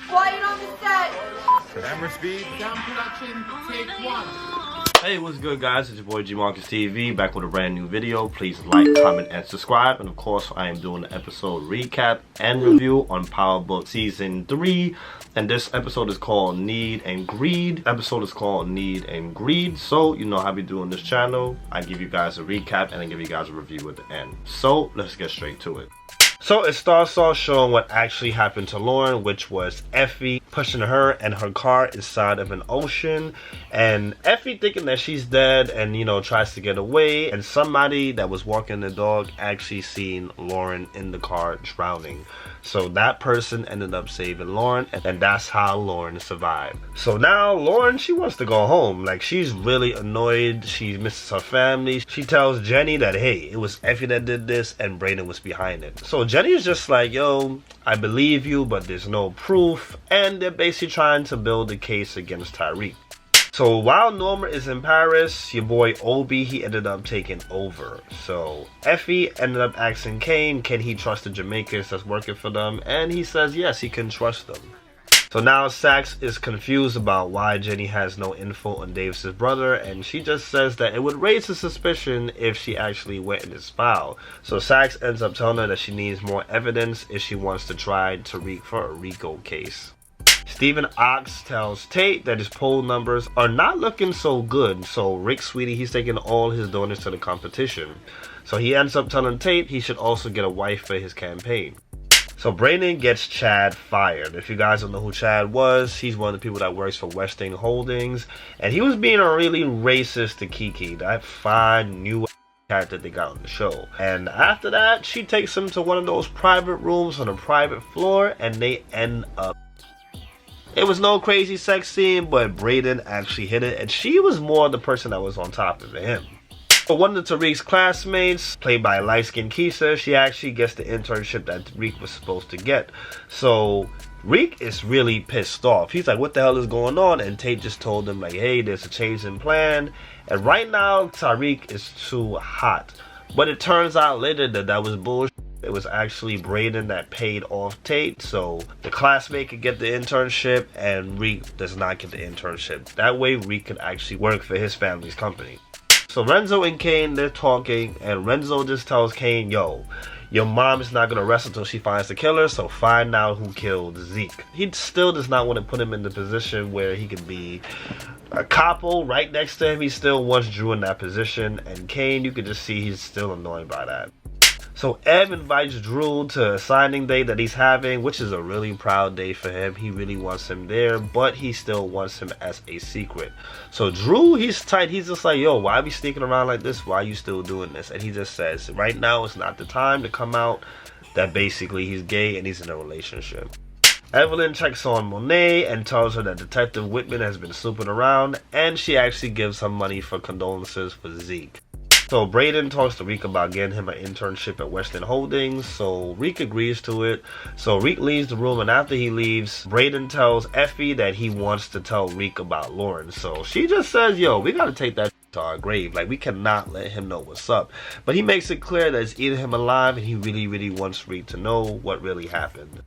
Quiet on the set. Camera speed. Sound production, take one. Hey, what's good, guys? It's your boy G Marcus TV back with a brand new video. Please like, comment, and subscribe. And of course, I am doing the episode recap and review on Power Book Season 3. And this episode is called Need and Greed. Episode is called Need and Greed. So, you know how we do on this channel. I give you guys a recap and I give you guys a review at the end. So, let's get straight to it. So it starts off showing what actually happened to Lauren, which was Effie pushing her and her car inside of an ocean, and Effie thinking that she's dead and, you know, tries to get away, and somebody that was walking the dog actually seen Lauren in the car drowning. So that person ended up saving Lauren, and that's how Lauren survived. So now Lauren, she wants to go home. Like, she's really annoyed. She misses her family. She tells Jenny that, hey, it was Effie that did this and Brayden was behind it. So Jenny is just like, yo, I believe you, but there's no proof. And they're basically trying to build a case against Tariq. So while Norma is in Paris, your boy Obi, he ended up taking over. So Effie ended up asking Kane, can he trust the Jamaicans that's working for them? And he says yes, he can trust them. So now Saxe is confused about why Jenny has no info on Davis's brother, and she just says that it would raise a suspicion if she actually went in his file. So Saxe ends up telling her that she needs more evidence if she wants to try Tariq for a RICO case. Stephen Ox tells Tate that his poll numbers are not looking so good, so Rick Sweetie, he's taking all his donors to the competition. So he ends up telling Tate he should also get a wife for his campaign. So Brayden gets Chad fired. If you guys don't know who Chad was, he's one of the people that works for Westing Holdings, and he was being a really racist to Kiki, that fine new character they got on the show. And after that, she takes him to one of those private rooms on a private floor, and they end up. It was no crazy sex scene, but Brayden actually hit it, and she was more the person that was on top of him. So one of Tariq's classmates, played by light-skinned Keisha, she actually gets the internship that Tariq was supposed to get. So Reek is really pissed off. He's like, what the hell is going on? And Tate just told him, like, hey, there's a change in plan. And right now, Tariq is too hot. But it turns out later that that was bullshit. It was actually Brayden that paid off Tate, so the classmate could get the internship and Reek does not get the internship. That way Reek could actually work for his family's company. So Renzo and Kane, they're talking, and Renzo just tells Kane, yo, your mom is not going to rest until she finds the killer, so find out who killed Zeke. He still does not want to put him in the position where he could be a capo right next to him. He still wants Drew in that position, and Kane, you could just see he's still annoyed by that. So Ev invites Drew to a signing day that he's having, which is a really proud day for him. He really wants him there, but he still wants him as a secret. So Drew, he's tight. He's just like, yo, why are we sneaking around like this? Why are you still doing this? And he just says, right now is not the time to come out. That basically he's gay and he's in a relationship. Evelyn checks on Monet and tells her that Detective Whitman has been snooping around, and she actually gives her money for condolences for Zeke. So Brayden talks to Reek about getting him an internship at Weston Holdings, so Reek agrees to it. So Reek leaves the room, and after he leaves, Brayden tells Effie that he wants to tell Reek about Lauren. So she just says, yo, we gotta take that to our grave. Like, we cannot let him know what's up. But he makes it clear that it's eating him alive, and he really, really wants Reek to know what really happened.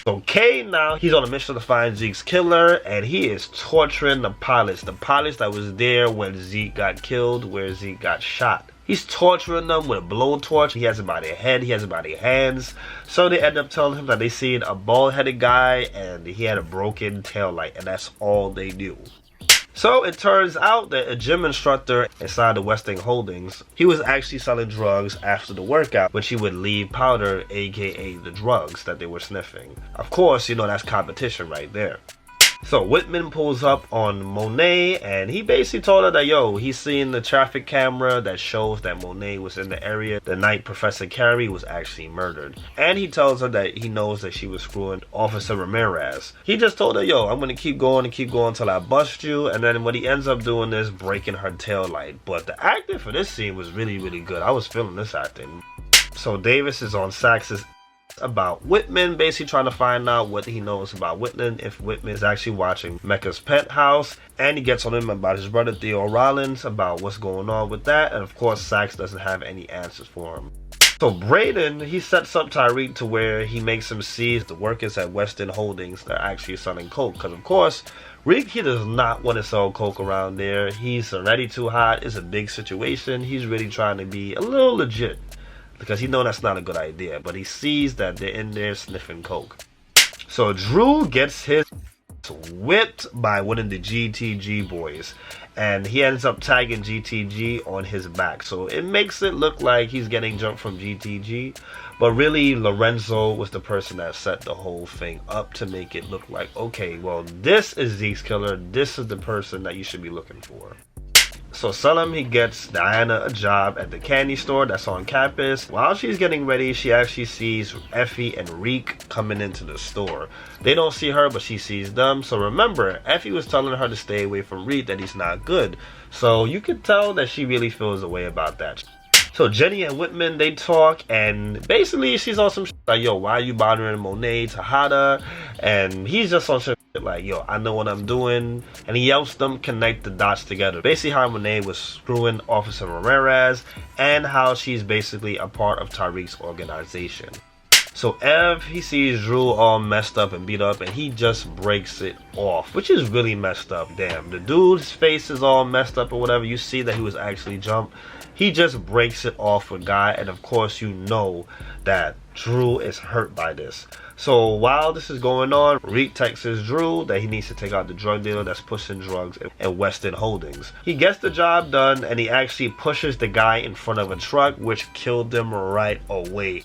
So Kane now, he's on a mission to find Zeke's killer, and he is torturing the pilots that was there when Zeke got killed, where Zeke got shot. He's torturing them with a blowtorch. He has it by their head, he has it by their hands. So they end up telling him that they seen a bald-headed guy and he had a broken tail light, and that's all they knew. So it turns out that a gym instructor inside the Westing Holdings, he was actually selling drugs after the workout, which he would leave powder, aka the drugs that they were sniffing. Of course, you know, that's competition right there. So Whitman pulls up on Monet, and he basically told her that, yo, he's seen the traffic camera that shows that Monet was in the area the night Professor Carey was actually murdered. And he tells her that he knows that she was screwing Officer Ramirez. He just told her, yo, I'm going to keep going until I bust you. And then what he ends up doing is breaking her tail light. But the acting for this scene was really, really good. I was feeling this acting. So Davis is on Saxe's about Whitman, basically trying to find out what he knows about Whitman, if Whitman is actually watching Mecca's penthouse, and he gets on him about his brother Theo Rollins, about what's going on with that, and of course Saxe doesn't have any answers for him. So Braden, he sets up Tariq to where he makes him see the workers at Weston Holdings that are actually selling coke. Because of course, Reek, he does not want to sell coke around there. He's already too hot. It's a big situation. He's really trying to be a little legit because he knows that's not a good idea. But he sees that they're in there sniffing coke. So Drew gets his whipped by one of the GTG boys, and he ends up tagging GTG on his back, so it makes it look like he's getting jumped from GTG, but really Lorenzo was the person that set the whole thing up to make it look like, okay, well, this is Zeke's killer, this is the person that you should be looking for. So Selim, he gets Diana a job at the candy store that's on campus. While she's getting ready, she actually sees Effie and Reek coming into the store. They don't see her, but she sees them. So remember, Effie was telling her to stay away from Reek, that he's not good. So you can tell that she really feels a way about that. So Jenny and Whitman, they talk, and basically she's on some shit like, yo, why are you bothering Monet, Tejada? And he's just on shit like, yo, I know what I'm doing. And he helps them connect the dots together. Basically how Monet was screwing Officer Ramirez, and how she's basically a part of Tariq's organization. So Ev, he sees Drew all messed up and beat up, and he just breaks it off, which is really messed up. Damn, the dude's face is all messed up or whatever. You see that he was actually jumped. He just breaks it off with Guy, and of course you know that Drew is hurt by this. So while this is going on, Reek texts Drew that he needs to take out the drug dealer that's pushing drugs at Weston Holdings. He gets the job done, and he actually pushes the guy in front of a truck, which killed him right away.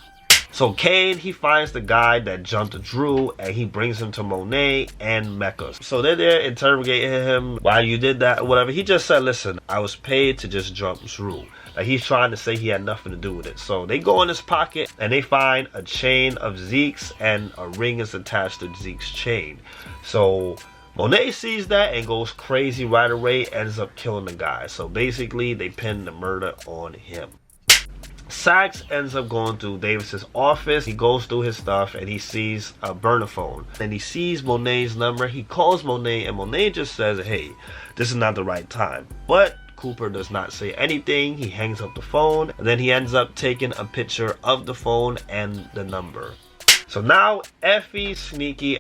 So Kane, he finds the guy that jumped Drew, and he brings him to Monet and Mecca. So they're there interrogating him why you did that or whatever. He just said, listen, I was paid to just jump Drew. Like, he's trying to say he had nothing to do with it. So they go in his pocket and they find a chain of Zeke's, and a ring is attached to Zeke's chain. So Monet sees that and goes crazy right away, ends up killing the guy. So basically they pin the murder on him. Sax ends up going to Davis's office. He goes through his stuff and he sees a burner phone. And he sees Monet's number. He calls Monet, and Monet just says, hey, this is not the right time. But Cooper does not say anything. He hangs up the phone, and then he ends up taking a picture of the phone and the number. So now Effie, sneaky,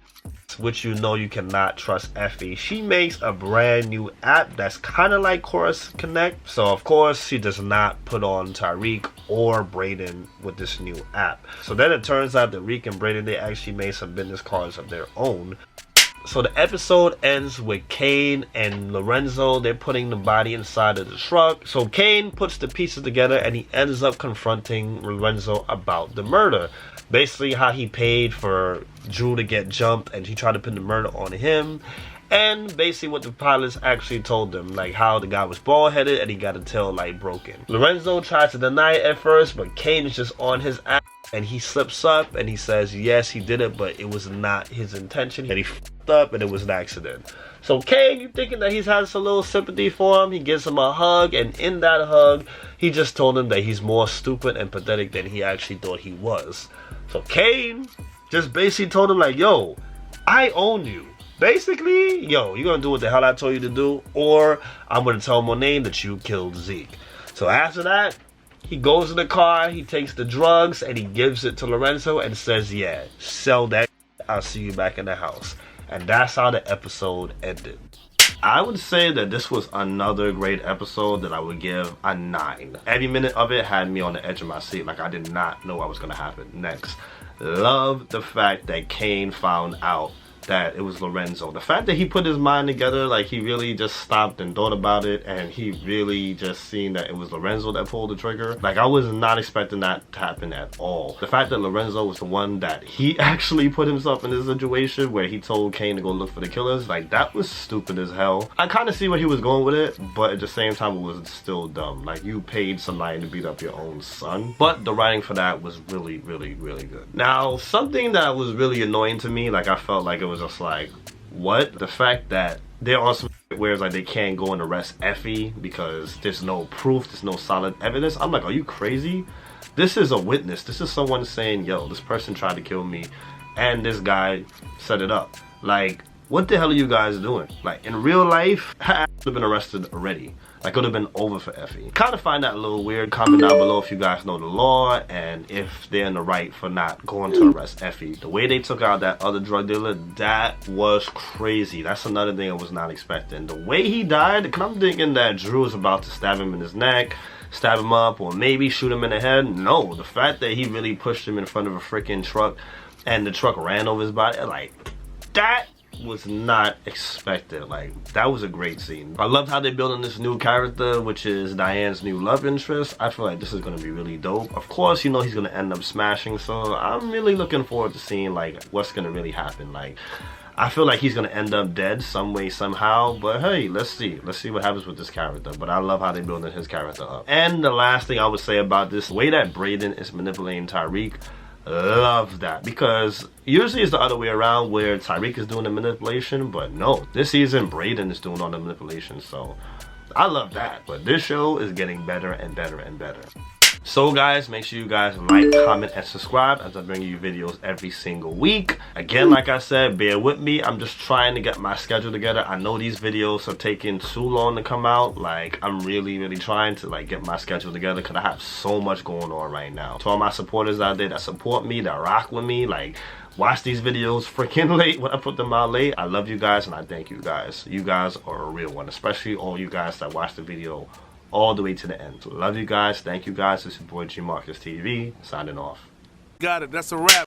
which you know you cannot trust Effie, she makes a brand new app that's kind of like Chorus Connect. So of course she does not put on Tariq or Braden with this new app. So then it turns out that Reek and Braden, they actually made some business cards of their own. So the episode ends with Kane and Lorenzo. They're putting the body inside of the truck. So Kane puts the pieces together, and he ends up confronting Lorenzo about the murder. Basically how he paid for Drew to get jumped, and he tried to pin the murder on him. And basically what the pilots actually told them, like how the guy was bald-headed and he got a tail light broken. Lorenzo tries to deny it at first, but Kane is just on his ass, and he slips up and he says yes, he did it, but it was not his intention, and he f***ed up and it was an accident. So Kane, you thinking that he's has a little sympathy for him, he gives him a hug, and in that hug he just told him that he's more stupid and pathetic than he actually thought he was. So Kane just basically told him like, yo, I own you. Basically, yo, you're gonna do what the hell I told you to do, or I'm gonna tell Monet that you killed Zeke. So after that, he goes in the car, he takes the drugs, and he gives it to Lorenzo and says, yeah, sell that, I'll see you back in the house. And that's how the episode ended. I would say that this was another great episode that I would give a 9. Every minute of it had me on the edge of my seat. Like, I did not know what was going to happen next. Love the fact that Kane found out that it was Lorenzo. The fact that he put his mind together, like he really just stopped and thought about it, and he really just seen that it was Lorenzo that pulled the trigger. Like, I was not expecting that to happen at all. The fact that Lorenzo was the one that he actually put himself in this situation where he told Kane to go look for the killers, like, that was stupid as hell. I kind of see where he was going with it, but at the same time it was still dumb. Like, you paid somebody to beat up your own son. But the writing for that was really, really, really good. Now, something that was really annoying to me, like I felt like it was just like, what? The fact that there are some where it's like they can't go and arrest Effie because there's no proof, there's no solid evidence. I'm like, are you crazy? This is a witness. This is someone saying, yo, this person tried to kill me and this guy set it up. Like, what the hell are you guys doing? Like, in real life, have been arrested already. Like, it would have been over for Effie. Kind of find that a little weird. Comment down below if you guys know the law and if they're in the right for not going to arrest Effie. The way they took out that other drug dealer, that was crazy. That's another thing I was not expecting. The way he died, because I'm thinking that Drew was about to stab him in his neck, stab him up, or maybe shoot him in the head. No, the fact that he really pushed him in front of a freaking truck and the truck ran over his body, like, that was not expected. Like, that was a great scene. I love how they're building this new character, which is Diane's new love interest. I feel like this is gonna be really dope. Of course, you know he's gonna end up smashing, so I'm really looking forward to seeing like what's gonna really happen. Like, I feel like he's gonna end up dead some way, somehow, but hey, let's see what happens with this character. But I love how they're building his character up. And the last thing I would say about this, the way that Brayden is manipulating Tariq, love that, because usually it's the other way around where Tariq is doing the manipulation, but no, this season Brayden is doing all the manipulation, so I love that. But this show is getting better and better and better. So guys, make sure you guys like, comment, and subscribe as I bring you videos every single week. Again, like I said, bear with me. I'm just trying to get my schedule together. I know these videos are taking too long to come out. Like, I'm really trying to like get my schedule together because I have so much going on right now. To all my supporters out there that support me, that rock with me, like, watch these videos freaking late when I put them out late. I love you guys and I thank you guys. You guys are a real one, especially all you guys that watch the video all the way to the end. So love you guys. Thank you guys. This is your boy G Marcus TV signing off. Got it. That's a wrap.